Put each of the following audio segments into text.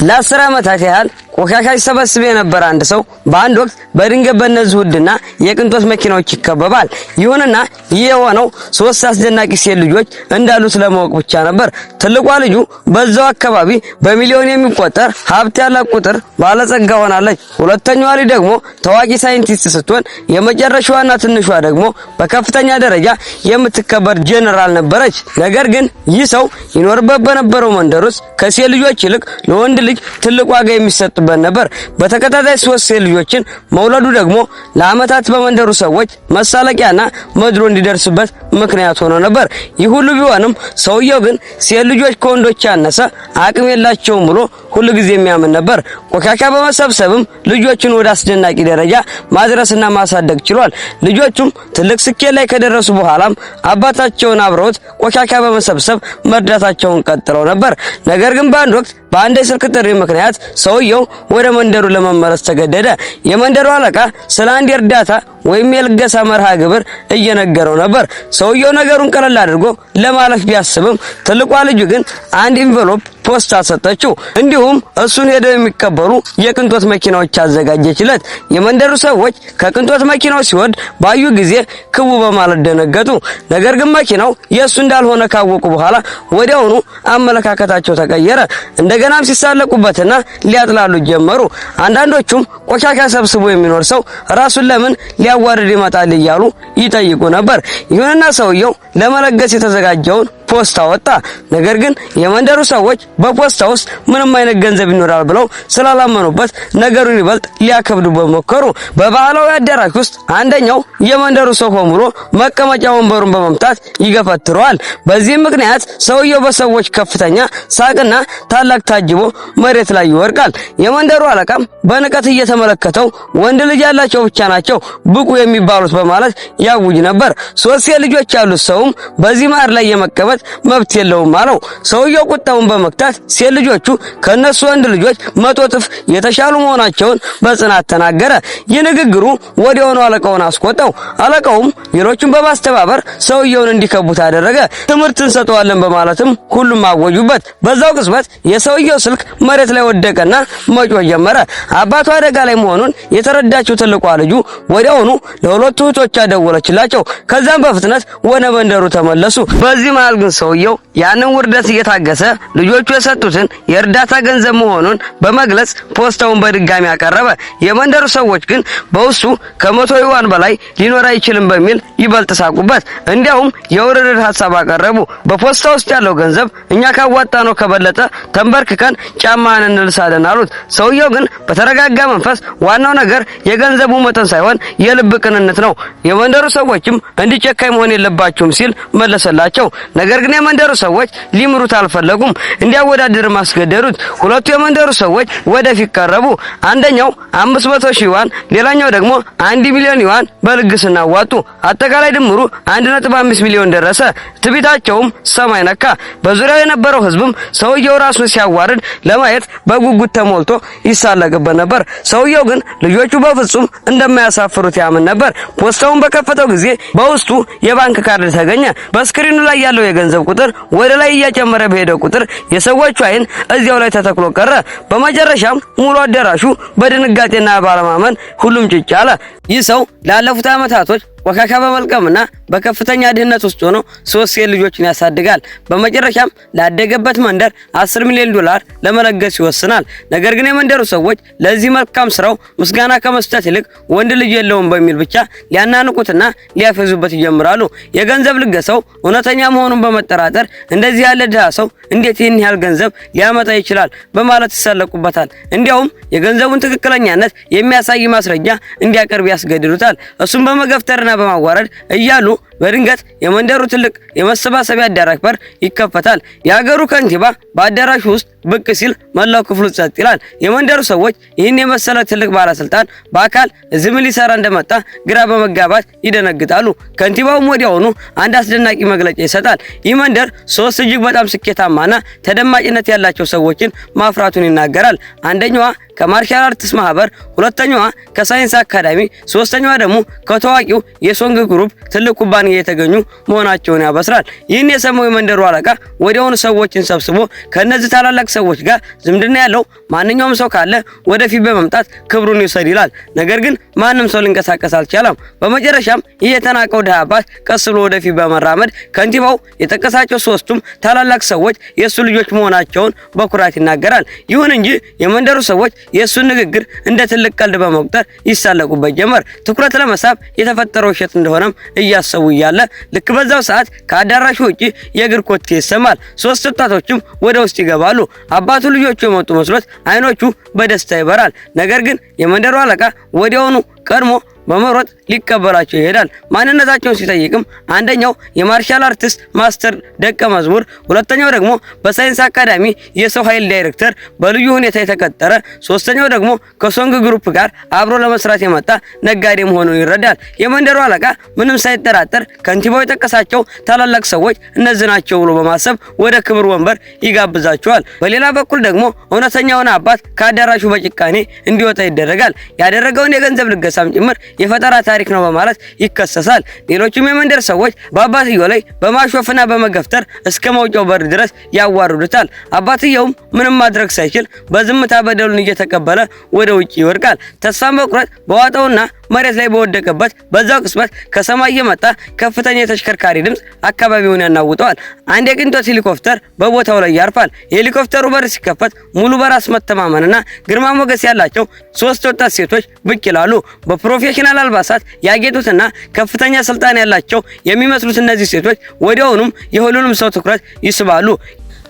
ለ10 ዓመታት ያህል ቆሻሻ ሲሰበስብ የነበረ አንድ ሰው በአንድ ወቅት በድንገት በእነዚህ ውድና የቅንጦት መኪናዎች ይከበባል። ይሁንና ይህ የሆነው 3 አስደናቂ ሴት ልጆች እንዳሉት ለማወቅ ብቻ ነበር። ትልቋ ልጁ በዛው አካባቢ በሚሊዮን የሚቆጠር ሀብት ያላት ቁጥር ባለጸጋ ሆናለች። ሁለተኛዋ ልጅ ደግሞ ታዋቂ ሳይንቲስት ስትሆን የመጨረሻዋና ትንሿ ደግሞ በከፍተኛ ደረጃ የምትከበር ጄኔራል ነበረች። ነገር ግን ይህ ሰው ይኖርበት በነበረው መንደር ውስጥ ከሴት ልጆች ይልቅ ለወንድ ልጅ ትልቅ ዋጋ የሚሰጥበት ነበር። በተከታታይ 3 ሴት ልጆችን መውለዱ ደግሞ ለዓመታት በመንደሩ ሰዎች መሳለቂያና መድሮ እንዲደርስበት ምክንያት ሆኖ ነበር። ይህ ሁሉ ቢሆንም ሰውየው ግን ሴት ልጆች ከወንዶች ያነሰ አቅም የላቸውም ብሎ ሁሉ ጊዜ የሚያምን ነበር። ቆሻሻ በመሰብሰብም ልጆቹን ወደ አስደናቂ ደረጃ ማድረስና ማሳደግ ችሏል። ልጆቹም ትልቅ ስኬት ላይ ከደረሱ በኋላም አባታቸውን አብረውት ቆሻሻ በመሰብሰብ መርዳታቸውን ቀጥለው ነበር። ነገር ግን በአንድ ወቅት በአንድ የስልክ ጥሪ ምክንያት ሰውየው ወደ መንደሩ ለመመለስ ተገደደ። የመንደሩ አለቃ ስለ አንድ እርዳታ ወይም የልገሳ መርሃ ግብር እየነገረው ነበር። ሰውየው ነገሩን ቀለል አድርጎ ለማለፍ ቢያስብም ትልቋ ልጁ ግን አንድ ኢንቨሎፕ ፖስታ ሰጠችው። እንዲሁም እሱን ሄደው የሚቀበሉ የቅንጦት መኪናዎች አዘጋጀችለት። የመንደሩ ሰዎች ከቅንጦት መኪናው ሲወርድ ባዩ ጊዜ ክቡ በማለት ደነገጡ። ነገር ግን መኪናው የእሱ እንዳልሆነ ካወቁ በኋላ ወዲያውኑ አመለካከታቸው ተቀየረ። እንደገናም ሲሳለቁበትና ሊያጥላሉ ጀመሩ። አንዳንዶቹም ቆሻሻ ሰብስቦ የሚኖር ሰው ራሱን ለምን ሊያዋርድ ይመጣል እያሉ ይጠይቁ ነበር። ይሁንና ሰውየው ለመለገስ የተዘጋጀውን ፖስታ ወጣ። ነገር ግን የመንደሩ ሰዎች በፖስታ ውስጥ ምንም አይነት ገንዘብ ይኖራል ብለው ስላላመኑበት ነገሩን ይበልጥ ሊያከብዱበት ሞከሩ። በባህላዊ አዳራሽ ውስጥ አንደኛው የመንደሩ ሰው ሆኖ ብሎ መቀመጫ ወንበሩን በመምታት ይገፈትረዋል። በዚህ ምክንያት ሰውየው በሰዎች ከፍተኛ ሳቅና ታላቅ ታጅቦ መሬት ላይ ይወርቃል። የመንደሩ አለቃም በንቀት እየተመለከተው ወንድ ልጅ ያላቸው ብቻ ናቸው ብቁ የሚባሉት በማለት ያውጅ ነበር። 3 ልጆች ያሉት ሰውም በዚህ ማር ላይ የመቀመጥ መብት የለውም አለው። ሰውየው ቁጣውን በመክታት ሴት ልጆቹ ከነሱ ወንድ ልጆች 100 እጥፍ የተሻሉ መሆናቸውን በጽናት ተናገረ። የንግግሩ ወዲያውኑ አለቃውን አስቆጣው። አለቃውም ሌሎቹን በማስተባበር ሰውየውን እንዲከቡት አደረገ። ትምህርት እንሰጠዋለን በማለትም ሁሉም አወጁበት። በዛው ቅጽበት የሰውየው ስልክ መሬት ላይ ወደቀና መጮህ ጀመረ። አባቱ አደጋ ላይ መሆኑን የተረዳችው ትልቋ ልጁ ወዲያውኑ ለሁለቱ እህቶቿ ደወለችላቸው። ከዛም በፍጥነት ወደ መንደሩ ተመለሱ። በዚህ መሃል ግን ሰውየው ያንን ውርደት እየታገሰ ልጆቹ የሰጡትን የእርዳታ ገንዘብ መሆኑን በመግለጽ ፖስታውን በድጋሚ አቀረበ። የመንደሩ ሰዎች ግን በውስጡ ከ100 ዩዋን በላይ ሊኖር አይችልም በሚል ይበልጥ ሳቁበት። እንዲያውም የውርደት ሐሳብ አቀረቡ። በፖስታ ውስጥ ያለው ገንዘብ እኛ ካዋጣነው ከበለጠ ተንበርክከን ጫማን እንልሳለን አሉት። ሰውየው ግን በተረጋጋ መንፈስ ዋናው ነገር የገንዘቡ መጠን ሳይሆን የልብ ቅንነት ነው፣ የመንደሩ ሰዎችም እንዲጨካኝ መሆን የለባቸውም ሲል መለሰላቸው። ነገር ግን የመንደሩ ሰዎች ሊምሩት አልፈለጉም። እንዲያወዳድር ማስገደዱት። ሁለቱ የመንደሩ ሰዎች ወደፊት ቀረቡ። አንደኛው 500,000 ዩዋን፣ ሌላኛው ደግሞ 1 ሚሊዮን ዩዋን በልግስና ዋጡ። አጠቃላይ ድምሩ 1.5 ሚሊዮን ደረሰ። ትቢታቸውም ሰማይ ነካ። በዙሪያው የነበረው ህዝብም ሰውየው ራሱን ሲያዋርድ ለማየት በጉጉት ተሞልቶ ይሳለቅበት ነበር። ሰውየው ግን ልጆቹ በፍጹም እንደማያሳፍሩት ያምን ነበር። ፖስታውን በከፈተው ጊዜ በውስጡ የባንክ ካርድ ተገኘ። በስክሪኑ ላይ ያለው የገንዘብ ቁጥር ወደ ላይ እየጨመረ በሄደ ቁጥር የሰዎቹ አይን እዚያው ላይ ተተክሎ ቀረ። በመጨረሻም ሙሉ አዳራሹ በድንጋጤና ባለማመን ሁሉም ጭጭ አለ። ይህ ሰው ላለፉት ዓመታቶች ቆሻሻ በመልቀምና በከፍተኛ ድህነት ውስጥ ሆኖ 3 ልጆችን ያሳድጋል። በመጨረሻም ላደገበት መንደር 10 ሚሊዮን ዶላር ለመለገስ ይወስናል። ነገር ግን የመንደሩ ሰዎች ለዚህ መልካም ስራው ምስጋና ከመስጠት ይልቅ ወንድ ልጅ የለውም በሚል ብቻ ሊያናንቁትና ሊያፈዙበት ይጀምራሉ። የገንዘብ ልገሳው እውነተኛ መሆኑን በመጠራጠር እንደዚህ ያለ ድሃ ሰው እንዴት ይህን ያህል ገንዘብ ሊያመጣ ይችላል በማለት ይሰለቁበታል። እንዲያውም የገንዘቡን ትክክለኛነት የሚያሳይ ማስረጃ እንዲያቀርብ ያስገድዱታል። እሱም በመገፍተርና በማዋረድ እያሉ በድንገት የመንደሩ ትልቅ የመሰባሰቢያ አዳራሽ በር ይከፈታል። የሀገሩ ከንቲባ በአዳራሹ ውስጥ ብቅ ሲል መላው ክፍሉ ጸጥ ይላል። የመንደሩ ሰዎች ይህን የመሰለ ትልቅ ባለስልጣን በአካል እዚህ ምን ሊሰራ እንደመጣ ግራ በመጋባት ይደነግጣሉ። ከንቲባውም ወዲያውኑ አንድ አስደናቂ መግለጫ ይሰጣል። ይህ መንደር 3 እጅግ በጣም ስኬታማና ተደማጭነት ያላቸው ሰዎችን ማፍራቱን ይናገራል። አንደኛዋ ከማርሻል አርትስ ማህበር፣ ሁለተኛዋ ከሳይንስ አካዳሚ፣ ሶስተኛዋ ደግሞ ከታዋቂው የሶንግ ግሩፕ ትልቅ ኩባንያ የተገኙ መሆናቸውን ያበስራል። ይህን የሰማው የመንደሩ አለቃ ወዲያውኑ ሰዎችን ሰብስቦ ከነዚህ ታላላቅ ሰዎች ጋር ዝምድና ያለው ማንኛውም ሰው ካለ ወደፊት በመምጣት ክብሩን ይውሰድ ይላል። ነገር ግን ማንም ሰው ሊንቀሳቀስ አልቻለም። በመጨረሻም ይህ የተናቀው ድሃ አባት ቀስ ብሎ ወደፊት በመራመድ ከንቲባው የጠቀሳቸው ሶስቱም ታላላቅ ሰዎች የሱ ልጆች መሆናቸውን በኩራት ይናገራል። ይሁን እንጂ የመንደሩ ሰዎች የሱን ንግግር እንደ ትልቅ ቀልድ በመቁጠር ይሳለቁበት ጀመር። ትኩረት ለመሳብ የተፈጠረው ውሸት እንደሆነም እያሰቡ እያለ ልክ በዛው ሰዓት ከአዳራሹ ውጪ የእግር ኮቴ ይሰማል። ሶስት ወጣቶችም ወደ ውስጥ ይገባሉ። አባቱ ልጆቹ የመጡ መስሎት አይኖቹ በደስታ ይበራል። ነገር ግን የመንደሩ አለቃ ወዲያውኑ ቀድሞ በመሮጥ ሊቀበላቸው ይሄዳል። ማንነታቸውን ሲጠይቅም አንደኛው የማርሻል አርቲስት ማስተር ደቀ መዝሙር፣ ሁለተኛው ደግሞ በሳይንስ አካዳሚ የሰው ኃይል ዳይሬክተር በልዩ ሁኔታ የተቀጠረ፣ ሶስተኛው ደግሞ ከሶንግ ግሩፕ ጋር አብሮ ለመስራት የመጣ ነጋዴ መሆኑን ይረዳል። የመንደሩ አለቃ ምንም ሳይጠራጠር ከንቲባው የጠቀሳቸው ታላላቅ ሰዎች እነዚህ ናቸው ብሎ በማሰብ ወደ ክብር ወንበር ይጋብዛቸዋል። በሌላ በኩል ደግሞ እውነተኛውን አባት ከአዳራሹ በጭካኔ እንዲወጣ ይደረጋል። ያደረገውን የገንዘብ ልገሳም ጭምር የፈጠራ ታሪክ ነው በማለት ይከሰሳል። ሌሎችም የመንደር ሰዎች በአባትየው ላይ በማሾፍና በመገፍተር እስከ መውጫው በር ድረስ ያዋርዱታል። አባትየውም ምንም ማድረግ ሳይችል በዝምታ በደሉን እየተቀበለ ወደ ውጪ ይወድቃል። ተስፋን መቁረጥ በዋጠውና መሬት ላይ በወደቀበት በዛው ቅጽበት ከሰማይ የመጣ ከፍተኛ የተሽከርካሪ ድምጽ አካባቢውን ያናውጠዋል። አንድ የቅንጦት ሄሊኮፕተር በቦታው ላይ ያርፋል። የሄሊኮፕተሩ በር ሲከፈት ሙሉ በራስ መተማመንና ግርማ ሞገስ ያላቸው ሶስት ወጣት ሴቶች ብቅ ይላሉ። በፕሮፌሽናል አልባሳት ያጌጡትና ከፍተኛ ስልጣን ያላቸው የሚመስሉት እነዚህ ሴቶች ወዲያውኑም የሁሉንም ሰው ትኩረት ይስባሉ።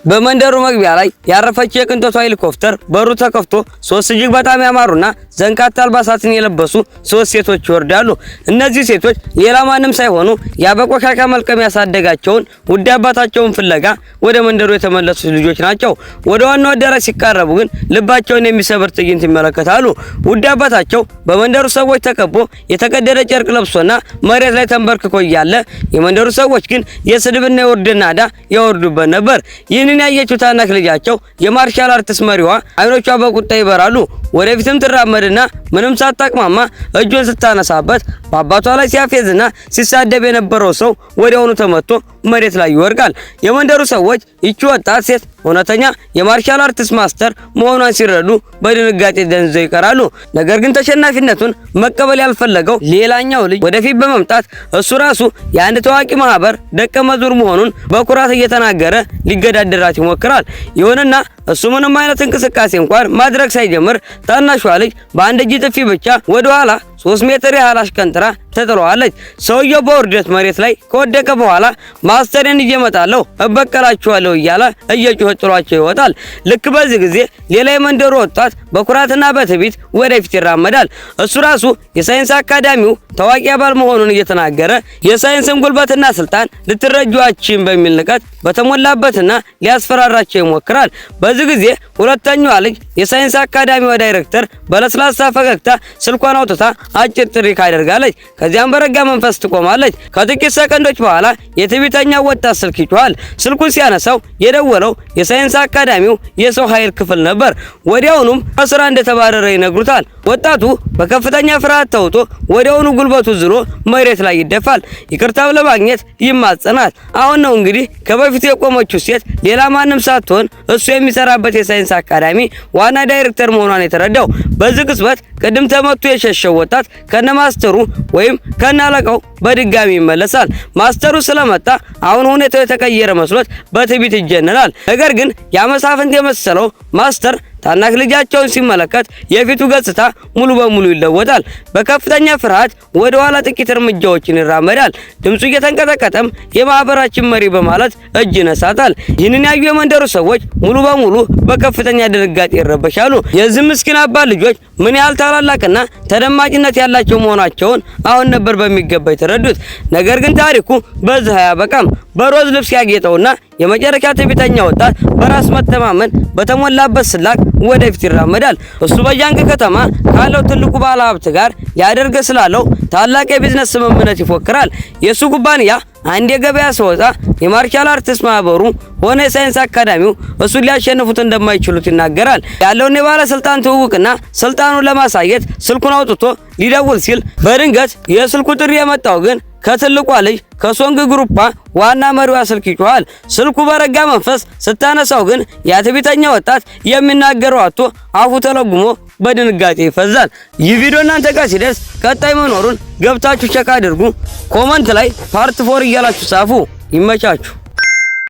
በመንደሩ መግቢያ ላይ ያረፈችው የቅንጦቷ ሄሊኮፕተር በሩ ተከፍቶ ሶስት እጅግ በጣም ያማሩና ዘንካታ አልባሳትን የለበሱ ሶስት ሴቶች ይወርዳሉ። እነዚህ ሴቶች ሌላ ማንም ሳይሆኑ ያበቆሻሻ መልቀም ያሳደጋቸውን ውድ አባታቸውን ፍለጋ ወደ መንደሩ የተመለሱ ልጆች ናቸው። ወደ ዋናው አዳራሽ ሲቃረቡ ግን ልባቸውን የሚሰብር ትዕይንት ይመለከታሉ። ውድ አባታቸው በመንደሩ ሰዎች ተከቦ የተቀደደ ጨርቅ ለብሶና መሬት ላይ ተንበርክኮ እያለ የመንደሩ ሰዎች ግን የስድብና የውርድና ናዳ ያወርዱበት ነበር። ይህንን ያየችው ታናሽ ልጃቸው የማርሻል አርቲስት መሪዋ አይኖቿ በቁጣ ይበራሉ። ወደፊትም ትራመድና ምንም ሳታቅማማ እጁን ስታነሳበት በአባቷ ላይ ሲያፌዝና ሲሳደብ የነበረው ሰው ወዲያውኑ ተመቶ መሬት ላይ ይወድቃል። የመንደሩ ሰዎች ይቺ ወጣት ሴት እውነተኛ የማርሻል አርቲስት ማስተር መሆኗን ሲረዱ በድንጋጤ ደንዝዘው ይቀራሉ። ነገር ግን ተሸናፊነቱን መቀበል ያልፈለገው ሌላኛው ልጅ ወደፊት በመምጣት እሱ ራሱ የአንድ ታዋቂ ማህበር ደቀ መዝሙር መሆኑን በኩራት እየተናገረ ሊገዳደራት ይሞክራል። ይሁንና እሱ ምንም አይነት እንቅስቃሴ እንኳን ማድረግ ሳይጀምር ታናሿ ልጅ በአንድ እጅ ጥፊ ብቻ ወደ ኋላ 3 ሜትር ያህል አሽቀንጥራ ተጥሏለች። ሰውየው በውርደት መሬት ላይ ከወደቀ በኋላ ማስተርን እየመጣለው እበቀላችኋለሁ እያለ እየጮኸ ጥሏቸው ይወጣል። ልክ በዚህ ጊዜ ሌላ የመንደሩ ወጣት በኩራትና በትዕቢት ወደፊት ይራመዳል። እሱ ራሱ የሳይንስ አካዳሚው ታዋቂ አባል መሆኑን እየተናገረ የሳይንስን ጉልበትና ስልጣን ልትረጁአችን በሚል ንቀት በተሞላበትና ሊያስፈራራቸው ይሞክራል። በዚህ ጊዜ ሁለተኛዋ ልጅ የሳይንስ አካዳሚዋ ዳይሬክተር በለስላሳ ፈገግታ ስልኳን አውጥታ አጭር ጥሪ ካደርጋለች። ከዚያም በረጋ መንፈስ ትቆማለች። ከጥቂት ሰከንዶች በኋላ የትዕቢተኛው ወጣት ስልክ ይጮሃል። ስልኩን ሲያነሳው የደወለው የሳይንስ አካዳሚው የሰው ኃይል ክፍል ነበር። ወዲያውኑም ከስራ እንደተባረረ ይነግሩታል። ወጣቱ በከፍተኛ ፍርሃት ተውጦ ወዲያውኑ ጉልበቱ ዝሎ መሬት ላይ ይደፋል። ይቅርታው ለማግኘት ይማጸናል። አሁን ነው እንግዲህ ከበፊቱ የቆመችው ሴት ሌላ ማንም ሳትሆን እሱ የሚሰራበት የሳይንስ አካዳሚ ዋና ዳይሬክተር መሆኗን የተረዳው። በዚህ ቅጽበት ቅድም ተመቶ የሸሸው ወጣት ከነማስተሩ ወይም ከናለቃው በድጋሚ ይመለሳል። ማስተሩ ስለመጣ አሁን ሁኔታው የተቀየረ መስሎት በትዕቢት ይጀነናል። ነገር ግን ያመሳፍንት የመሰለው ማስተር ታናሽ ልጃቸውን ሲመለከት የፊቱ ገጽታ ሙሉ በሙሉ ይለወጣል። በከፍተኛ ፍርሃት ወደ ኋላ ጥቂት እርምጃዎችን ይራመዳል። ድምፁ እየተንቀጠቀጠም የማህበራችን መሪ በማለት እጅ ይነሳታል። ይህንን ያዩ የመንደሩ ሰዎች ሙሉ በሙሉ በከፍተኛ ድንጋጤ ይረበሻሉ። የዚህ ምስኪን አባት ልጆች ምን ያህል ታላላቅና ተደማጭነት ያላቸው መሆናቸውን አሁን ነበር በሚገባ የተረዱት። ነገር ግን ታሪኩ በዚህ አያበቃም። በሮዝ ልብስ ያጌጠውና የመጨረሻ ትዕቢተኛ ወጣት በራስ መተማመን በተሞላበት ስላቅ ወደፊት ይራመዳል። እሱ በጃንግ ከተማ ካለው ትልቁ ባለሀብት ጋር ያደርገ ስላለው ታላቅ የቢዝነስ ስምምነት ይፎክራል። የሱ ኩባንያ አንድ የገበያ ሲወጣ የማርሻል አርቲስት ማህበሩ ሆነ የሳይንስ አካዳሚው እሱን ሊያሸንፉት እንደማይችሉት ይናገራል። ያለውን የባለስልጣን ትውውቅና ስልጣኑን ለማሳየት ስልኩን አውጥቶ ሊደውል ሲል በድንገት የስልኩ ጥሪ የመጣው ግን ከትልቋ ልጅ ከሶንግ ግሩፓ ዋና መሪዋ ስልክ ይጮሃል። ስልኩ በረጋ መንፈስ ስታነሳው ግን ያትቢተኛ ወጣት የሚናገረው አጥቶ አፉ ተለጉሞ በድንጋጤ ይፈዛል። ይህ ቪዲዮ እናንተ ጋር ሲደርስ ቀጣይ መኖሩን ገብታችሁ ቸክ አድርጉ። ኮመንት ላይ ፓርት 4 እያላችሁ ጻፉ። ይመቻችሁ።